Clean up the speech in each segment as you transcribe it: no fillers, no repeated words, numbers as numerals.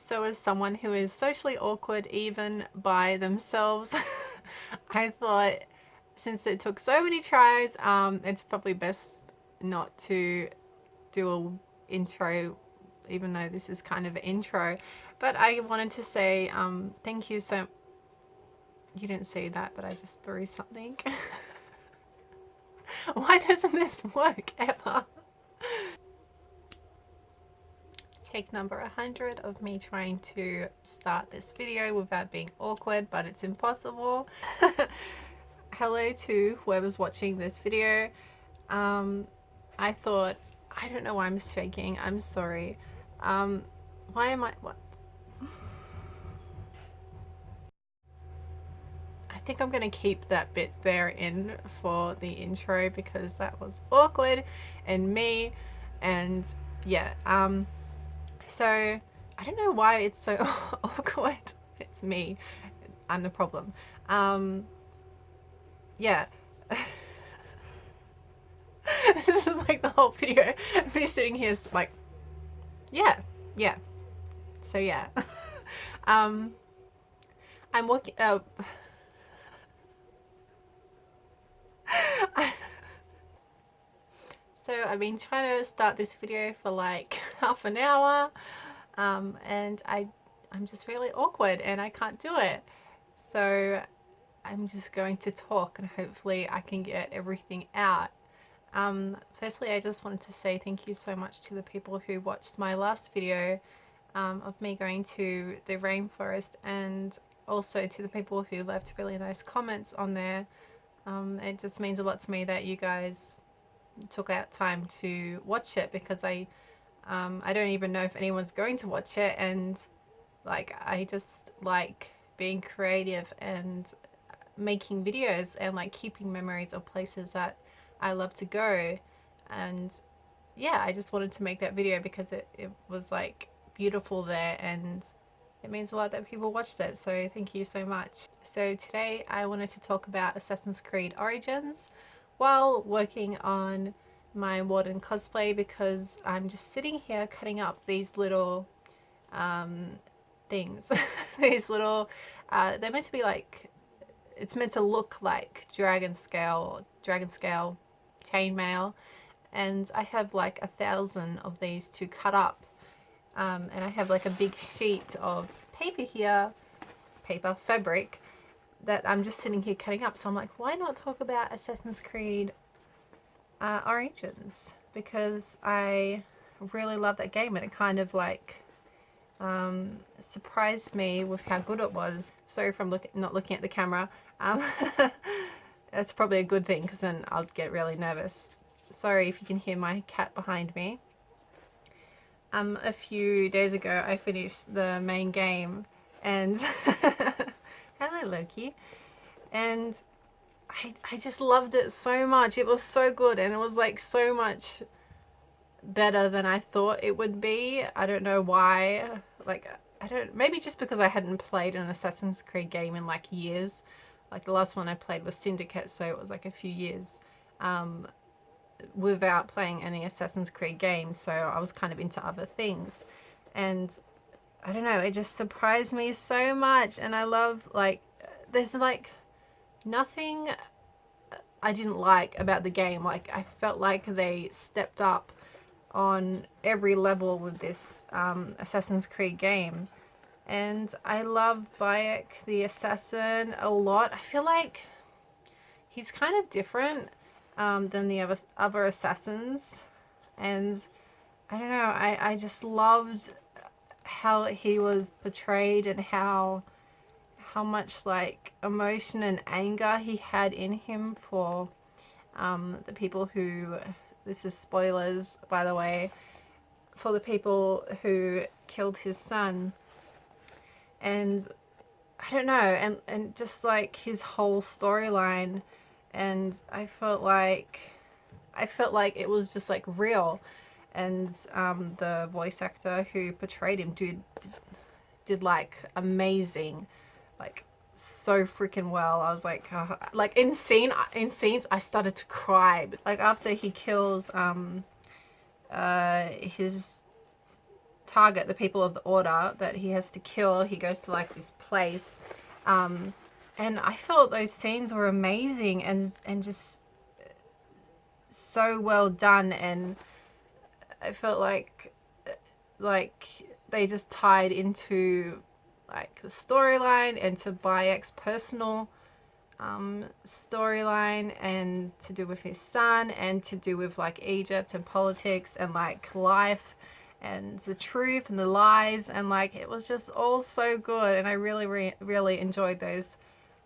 So as someone who is socially awkward even by themselves, I thought since it took so many tries, it's probably best not to do a intro, even though this is kind of an intro. But I wanted to say thank you so. You didn't see that, but I just threw something. Why doesn't this work ever? Take number 100 of me trying to start this video without being awkward, but it's impossible. Hello to whoever's watching this video. I thought, I don't know why I'm shaking, I'm sorry. Why am I, what? I think I'm gonna keep that bit there in for the intro because that was awkward and me, and yeah, so I don't know why it's so awkward. It's me. I'm the problem. Yeah. This is like the whole video. Me sitting here like, yeah, yeah. So yeah. I'm working. So I've been trying to start this video for like half an hour, and I'm just really awkward and I can't do it. So I'm just going to talk and hopefully I can get everything out. Firstly, I just wanted to say thank you so much to the people who watched my last video of me going to the rainforest, and also to the people who left really nice comments on there. It just means a lot to me that you guys took out time to watch it, because I don't even know if anyone's going to watch it, and like I just like being creative and making videos and like keeping memories of places that I love to go. And yeah, I just wanted to make that video because it was like beautiful there, and it means a lot that people watched it, so thank you so much. So today I wanted to talk about Assassin's Creed Origins while working on my Warden cosplay, because I'm just sitting here cutting up these little things. These little, they're meant to be like, it's meant to look like dragon scale chainmail, and I have like 1,000 of these to cut up, and I have like a big sheet of paper here, fabric, that I'm just sitting here cutting up. So I'm like, why not talk about Assassin's Creed Origins, because I really love that game, and it kind of like surprised me with how good it was. Sorry if I'm not looking at the camera. That's probably a good thing, because then I'll get really nervous. Sorry if you can hear my cat behind me. A few days ago I finished the main game, and hello Loki, and I just loved it so much. It was so good, and it was like so much better than I thought it would be. I don't know why. Like, maybe just because I hadn't played an Assassin's Creed game in like years. Like the last one I played was Syndicate, so it was like a few years without playing any Assassin's Creed games, so I was kind of into other things. And I don't know, it just surprised me so much, and I love, like, there's like nothing I didn't like about the game. Like, I felt like they stepped up on every level with this Assassin's Creed game. And I love Bayek the assassin a lot. I feel like he's kind of different than the other assassins, and I don't know, I just loved how he was portrayed, and how much like emotion and anger he had in him for the people who, this is spoilers by the way, for the people who killed his son. And I don't know, and just like his whole storyline, and I felt like it was just like real. and the voice actor who portrayed him did like amazing, like so freaking well. I was like in scenes I started to cry. Like after he kills his target, the people of the order that he has to kill, he goes to like this place, and I felt those scenes were amazing and just so well done, and I felt like they just tied into like the storyline and to Bayek's personal storyline, and to do with his son, and to do with like Egypt and politics and like life and the truth and the lies, and like it was just all so good, and I really enjoyed those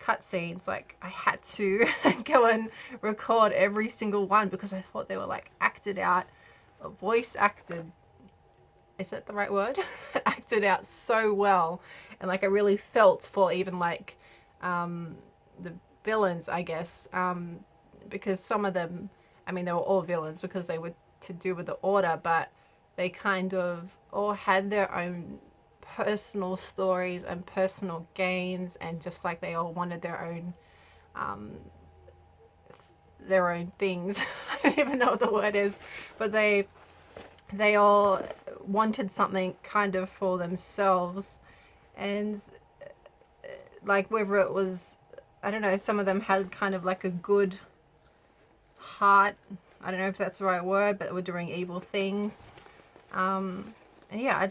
cutscenes. Like I had to go and record every single one because I thought they were like acted out, voice acted, is that the right word? Acted out so well, and like I really felt for even like the villains, I guess, because some of them, I mean, they were all villains because they were to do with the order, but they kind of all had their own personal stories and personal gains, and just like they all wanted their own things. I don't even know what the word is, but they all wanted something kind of for themselves, and like whether it was, I don't know, some of them had kind of like a good heart, I don't know if that's the right word, but were doing evil things. And yeah,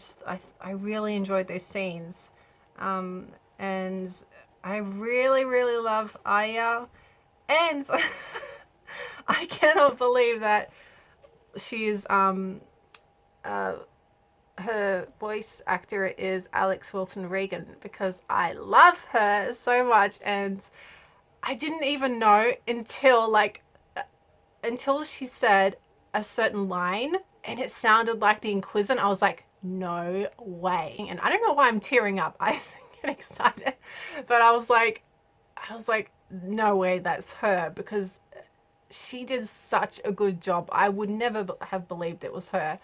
I really enjoyed those scenes, and I really love Aya, and I cannot believe that she's her voice actor is Alex Wilton Regan, because I love her so much, and I didn't even know until she said a certain line and it sounded like the Inquisitor. I was like, no way. And I don't know why I'm tearing up. I get excited, but I was like, no way, that's her, because she did such a good job. I would never have believed it was her.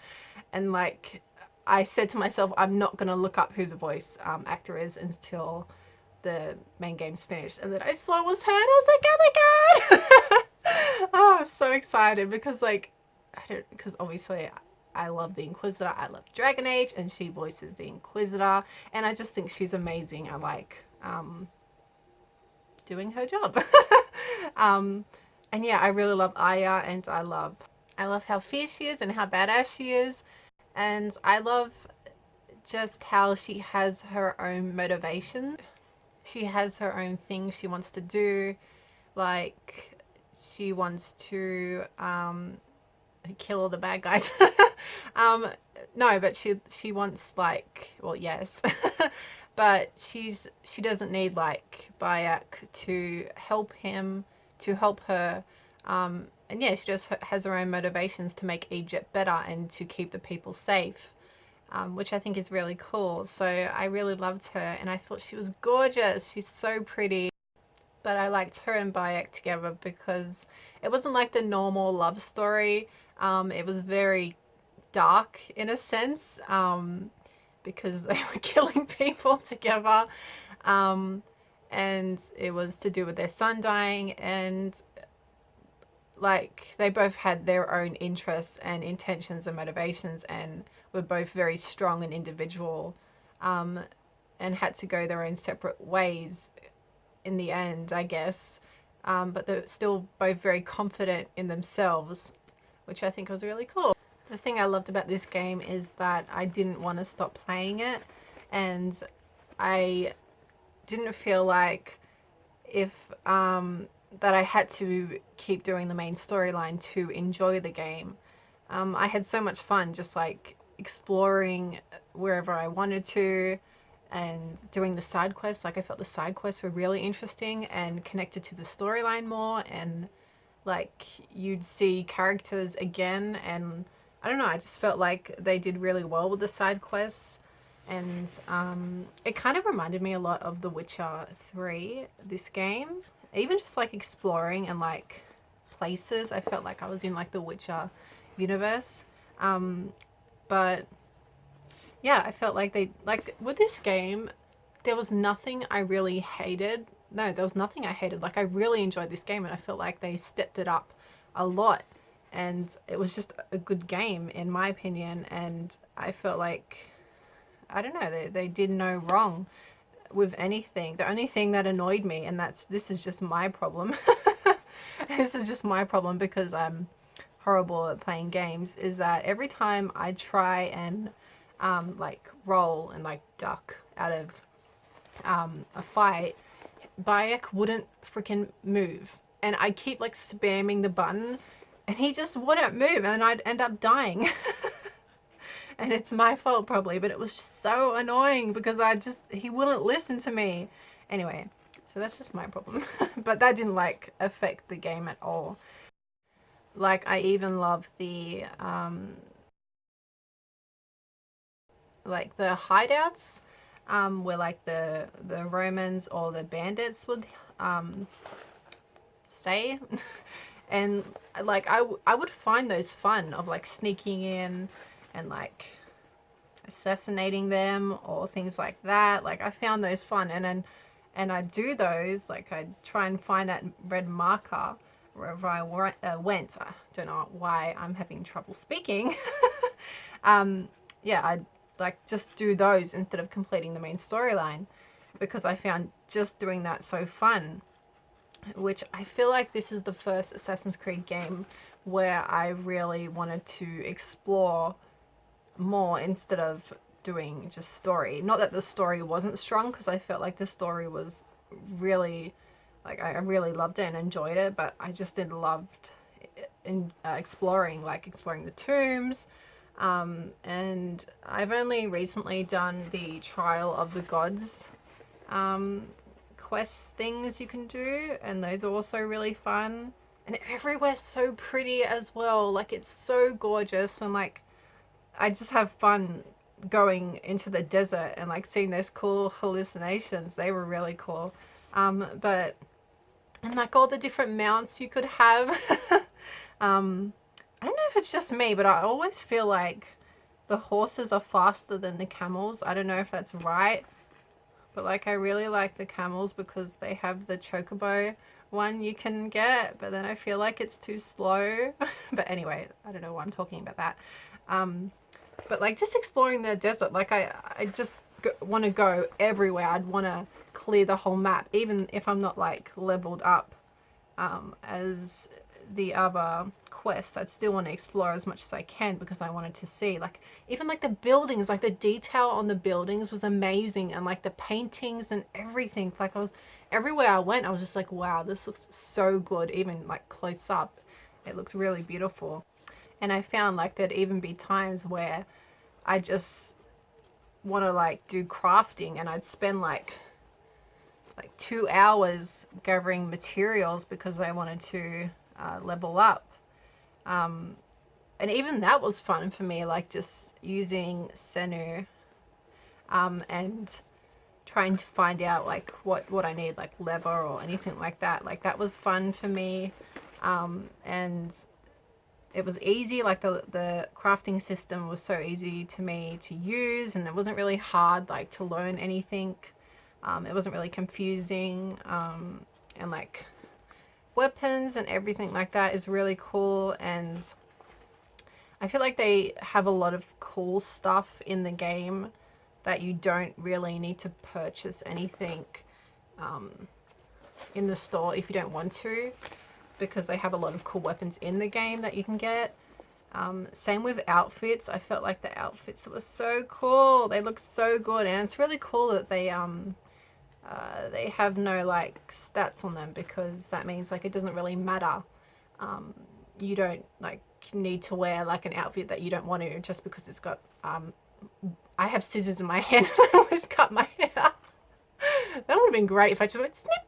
And like I said to myself, I'm not gonna look up who the voice actor is until the main game's finished, and then I saw it was her, and I was like, oh my god. Oh, I'm so excited, because like because obviously I love the Inquisitor, I love Dragon Age, and she voices the Inquisitor, and I just think she's amazing. I like doing her job. And yeah, I really love Aya, and I love how fierce she is and how badass she is, and I love just how she has her own motivation. She has her own thing she wants to do, like she wants to kill all the bad guys. No, but she wants, like, well, yes, but she doesn't need like Bayek to help her, and yeah, she just has her own motivations to make Egypt better and to keep the people safe, which I think is really cool. So I really loved her, and I thought she was gorgeous. She's so pretty. But I liked her and Bayek together because it wasn't like the normal love story. It was very dark in a sense, because they were killing people together, and it was to do with their son dying, and like they both had their own interests and intentions and motivations, and were both very strong and individual, and had to go their own separate ways in the end, I guess. But they're still both very confident in themselves, which I think was really cool. The thing I loved about this game is that I didn't want to stop playing it, and I didn't feel like if that I had to keep doing the main storyline to enjoy the game. I had so much fun just like exploring wherever I wanted to, and doing the side quests. Like I felt the side quests were really interesting and connected to the storyline more, and like you'd see characters again, and I don't know, I just felt like they did really well with the side quests. And it kind of reminded me a lot of The Witcher 3, this game. Even just like exploring and like places, I felt like I was in like the Witcher universe. But yeah, I felt like they, like with this game, there was nothing I really hated. No, there was nothing I hated. Like I really enjoyed this game and I felt like they stepped it up a lot. And it was just a good game in my opinion. And I felt like, I don't know, they did no wrong with anything. The only thing that annoyed me, and this is just my problem. This is just my problem because I'm horrible at playing games, is that every time I try and like roll and like duck out of a fight, Bayek wouldn't freaking move. And I keep like spamming the button and he just wouldn't move and I'd end up dying. And it's my fault probably, but it was just so annoying because he wouldn't listen to me. Anyway, so that's just my problem. But that didn't like affect the game at all. Like I even love the like the hideouts where like the Romans or the bandits would stay. And like I would find those fun of like sneaking in and like assassinating them or things like that. Like I found those fun, and I do those, like I try and find that red marker wherever I went. I don't know why I'm having trouble speaking. Yeah, I like just do those instead of completing the main storyline because I found just doing that so fun. Which I feel like this is the first Assassin's Creed game where I really wanted to explore more instead of doing just story. Not that the story wasn't strong, because I felt like the story was really, like I really loved it and enjoyed it, but I just did loved exploring the tombs. And I've only recently done the Trial of the Gods quest things you can do, and those are also really fun. And everywhere's so pretty as well. Like it's so gorgeous, and like I just have fun going into the desert and like seeing those cool hallucinations. They were really cool. But and like all the different mounts you could have. I don't know if it's just me, but I always feel like the horses are faster than the camels. I don't know if that's right, but like I really like the camels because they have the chocobo one you can get, but then I feel like it's too slow. But anyway, I don't know why I'm talking about that. But like just exploring the desert, like I just want to go everywhere. I'd want to clear the whole map, even if I'm not like leveled up as the other quests. I'd still want to explore as much as I can because I wanted to see, like, even like the buildings, like the detail on the buildings was amazing, and like the paintings and everything. Like I was, everywhere I went I was just like, wow, this looks so good. Even like close up, it looks really beautiful. And I found like there'd even be times where I just want to like do crafting, and I'd spend like 2 hours gathering materials because I wanted to level up. And even that was fun for me, like just using Senu and trying to find out like what I need, like leather or anything like that. Like that was fun for me. And it was easy, like the crafting system was so easy to me to use, and it wasn't really hard like to learn anything. It wasn't really confusing, and like weapons and everything like that is really cool. And I feel like they have a lot of cool stuff in the game that you don't really need to purchase anything in the store if you don't want to, because they have a lot of cool weapons in the game that you can get. Same with outfits. I felt like the outfits were so cool. They look so good, and it's really cool that they have no like stats on them, because that means like it doesn't really matter. You don't like need to wear like an outfit that you don't want to just because it's got I have scissors in my hand and I almost cut my hair. That would have been great if I just went snip.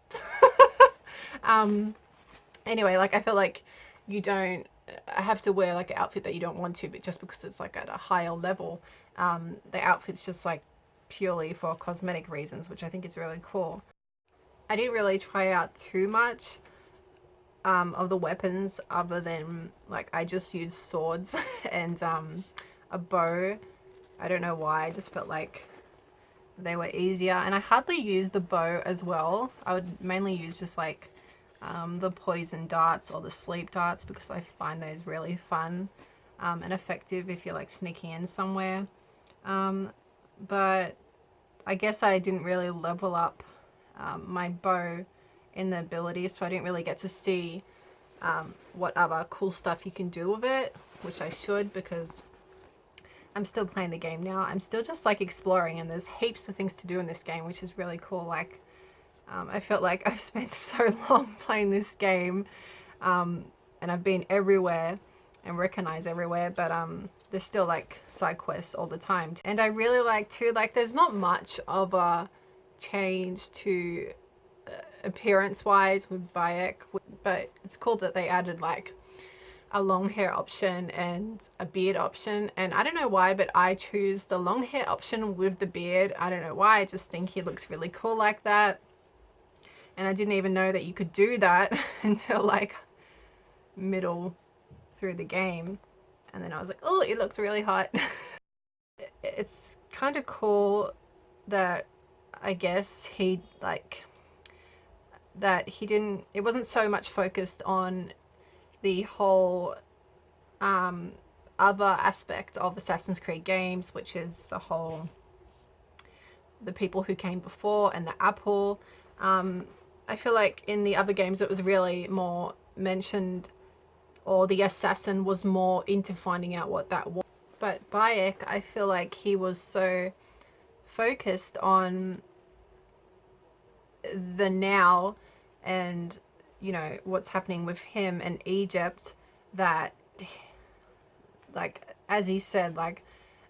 Anyway, like I feel like you don't have to wear like an outfit that you don't want to, but just because it's like at a higher level, the outfit's just like purely for cosmetic reasons, which I think is really cool. I didn't really try out too much of the weapons, other than like I just used swords and a bow. I don't know why, I just felt like they were easier, and I hardly use the bow as well. I would mainly use just like the poison darts or the sleep darts, because I find those really fun and effective if you're like sneaking in somewhere. But I guess I didn't really level up my bow in the abilities, so I didn't really get to see what other cool stuff you can do with it, which I should, because I'm still playing the game now. I'm still just like exploring, and there's heaps of things to do in this game, which is really cool. Like I felt like I've spent so long playing this game, and I've been everywhere and recognized everywhere, but there's still like side quests all the time. And I really like too, like there's not much of a change to appearance wise with Bayek, but it's cool that they added like a long hair option and a beard option. And I don't know why, but I choose the long hair option with the beard. I don't know why, I just think he looks really cool like that. And I didn't even know that you could do that until like middle through the game, and then I was like, oh, it looks really hot. It's kind of cool that I guess he like that he didn't, it wasn't so much focused on the whole other aspect of Assassin's Creed games, which is the people who came before and the apple. I feel like in the other games it was really more mentioned, or the assassin was more into finding out what that was. But Bayek, I feel like he was so focused on the now and, you know, what's happening with him and Egypt, that like, as he said, like,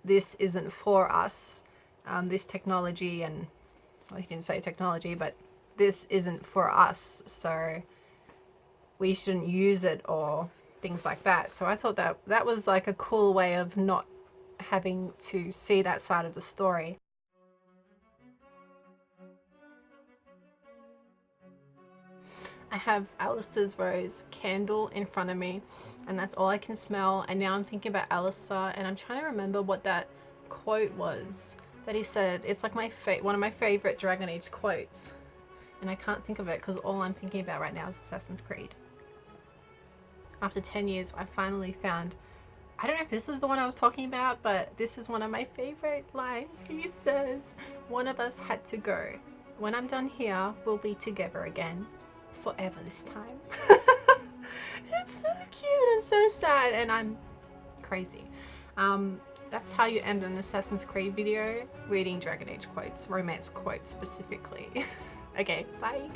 this isn't for us, this technology, and well, he didn't say technology, but this isn't for us, so we shouldn't use it or things like that. So I thought that that was like a cool way of not having to see that side of the story. I have Alistair's rose candle in front of me, and that's all I can smell. And now I'm thinking about Alistair, and I'm trying to remember what that quote was that he said. It's like one of my favorite Dragon Age quotes, and I can't think of it because all I'm thinking about right now is Assassin's Creed. After 10 years, I finally found, I don't know if this was the one I was talking about, but this is one of my favorite lines. He says, one of us had to go. When I'm done here, we'll be together again. Forever this time. It's so cute and so sad, and I'm crazy. That's how you end an Assassin's Creed video, reading Dragon Age quotes, romance quotes specifically. Okay, bye.